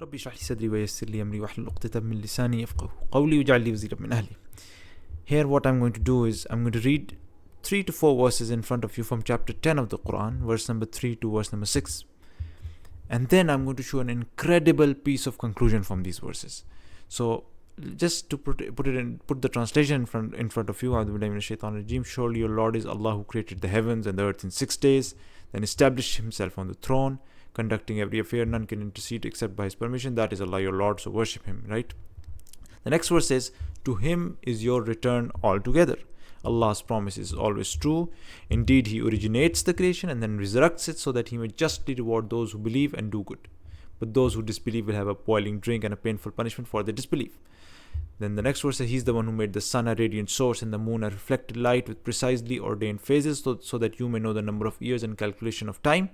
ربي اشرح لي صدري ويسر لي أمري واحلل عقدة من لساني يفقهوا قولي واجعل لي وزيرا من أهلي. Here what I'm going to do is I'm going to read 3 to 4 verses in front of you from chapter 10 of the Qur'an, verse number 3 to verse number 6. And then I'm going to show an incredible piece of conclusion from these verses. So just to put the translation in front of you. Surely your Lord is Allah, who created the heavens and the earth in 6 days, then established himself on the throne, conducting every affair. None can intercede except by his permission. That is Allah your Lord, so worship him, right? The next verse says, to him is your return altogether. Allah's promise is always true. Indeed, he originates the creation and then resurrects it so that he may justly reward those who believe and do good. But those who disbelieve will have a boiling drink and a painful punishment for their disbelief. Then the next verse says, he is the one who made the sun a radiant source and the moon a reflected light with precisely ordained phases so that you may know the number of years and calculation of time.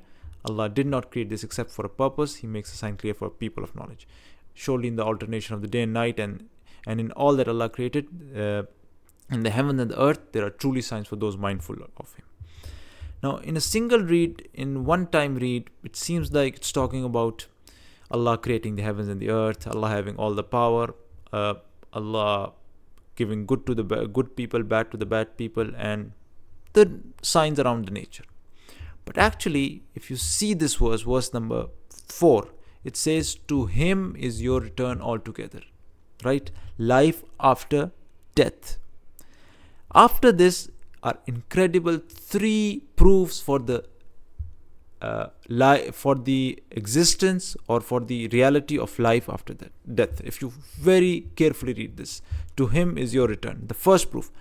Allah did not create this except for a purpose. He makes a sign clear for people of knowledge. Surely in the alternation of the day and night and in all that Allah created, in the heaven and the earth, there are truly signs for those mindful of him. Now, in a single read, in one time read, it seems like it's talking about Allah creating the heavens and the earth, Allah having all the power, Allah giving good to the good people, bad to the bad people, and the signs around the nature. But actually, if you see this verse number 4, it says, to him is your return altogether. Right? Life after death. After this are incredible 3 proofs for the for the existence or for the reality of life after death. If you very carefully read this, to him is your return. The first proof,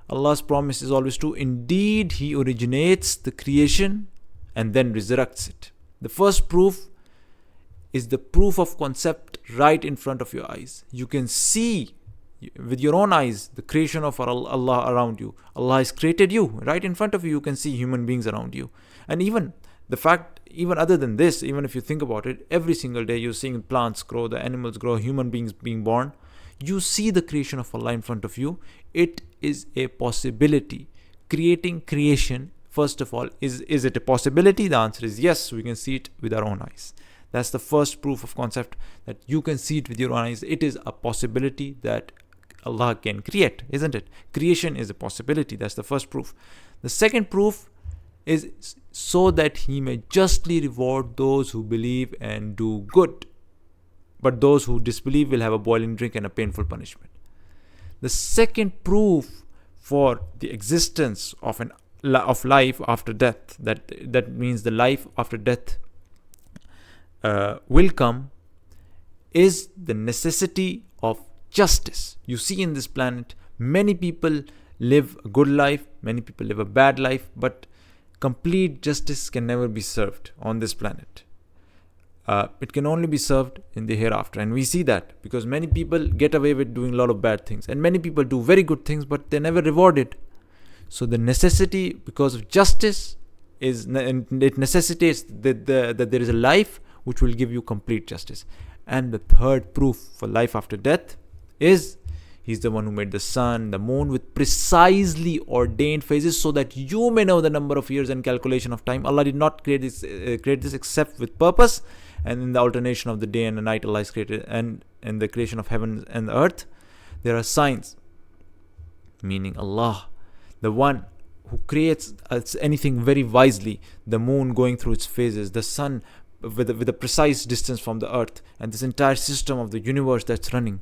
Allah's promise is always true. Indeed, he originates the creation and then resurrects it. The first proof is the proof of concept right in front of your eyes. You can see with your own eyes the creation of Allah around you. Allah has created you. Right in front of you, you can see human beings around you. And even the fact, even other than this, even if you think about it, every single day you're seeing plants grow, the animals grow, human beings being born. You see the creation of Allah in front of you. It is a possibility. Creating creation, first of all, is it a possibility? The answer is yes, we can see it with our own eyes. That's the first proof of concept, that you can see it with your own eyes. It is a possibility that Allah can create, isn't it? Creation is a possibility. That's the first proof. The second proof is so that he may justly reward those who believe and do good. But those who disbelieve will have a boiling drink and a painful punishment. The second proof for the existence of life after death, that means the life after death will come, is the necessity of justice. You see, in this planet, many people live a good life, many people live a bad life, but complete justice can never be served on this planet. It can only be served in the hereafter, and we see that because many people get away with doing a lot of bad things, and many people do very good things, but they're never rewarded. So the necessity, because of justice, it necessitates that there is a life which will give you complete justice. And the third proof for life after death is he's the one who made the sun, the moon with precisely ordained phases so that you may know the number of years and calculation of time. Allah did not create this except with purpose. And in the alternation of the day and the night, Allah has created, and in the creation of heaven and the earth, there are signs. Meaning Allah, the one who creates anything very wisely, the moon going through its phases, the sun with a precise distance from the earth, and this entire system of the universe that's running.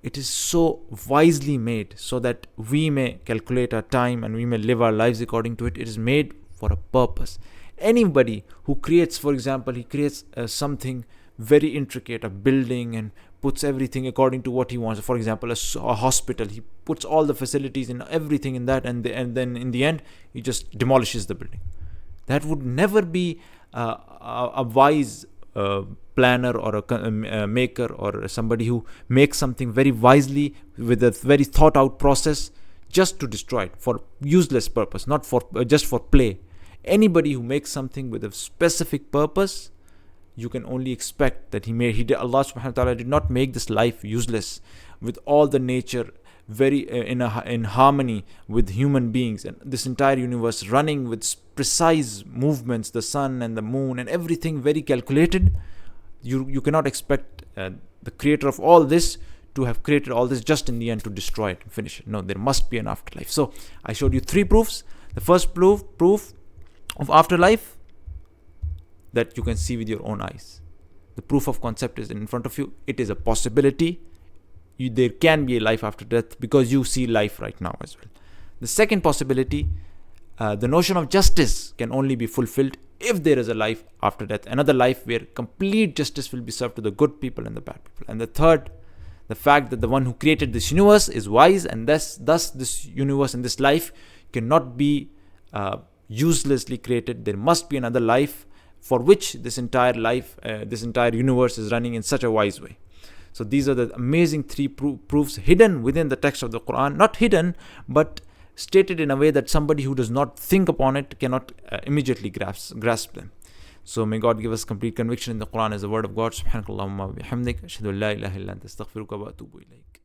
It is so wisely made so that we may calculate our time and we may live our lives according to it. It is made for a purpose. Anybody who creates, for example, he creates something very intricate, a building, and puts everything according to what he wants. For example, a hospital, he puts all the facilities and everything in that, and then in the end, he just demolishes the building. That would never be a wise planner or a maker or somebody who makes something very wisely with a very thought out process just to destroy it for useless purpose, not for just for play. Anybody who makes something with a specific purpose, you can only expect that Allah subhanahu wa ta'ala did not make this life useless, with all the nature very in harmony with human beings, and this entire universe running with precise movements, the sun and the moon and everything very calculated. You cannot expect the creator of all this to have created all this just in the end to destroy it and finish it. No, there must be an afterlife. So I showed you 3 proofs. The first proof of afterlife, that you can see with your own eyes. The proof of concept is in front of you. It is a possibility. There can be a life after death because you see life right now as well. The second possibility, the notion of justice can only be fulfilled if there is a life after death, another life where complete justice will be served to the good people and the bad people. And the third, the fact that the one who created this universe is wise, and thus this universe and this life cannot be uselessly created. There must be another life for which this entire life, this entire universe is running in such a wise way. So these are the amazing 3 proofs hidden within the text of the Qur'an. Not hidden, but stated in a way that somebody who does not think upon it cannot immediately grasp them. So may God give us complete conviction in the Qur'an as the word of God. Subhanakallahumma wa bihamdik, ashhadu an la ilaha illa anta, astaghfiruka wa atubu ilayk.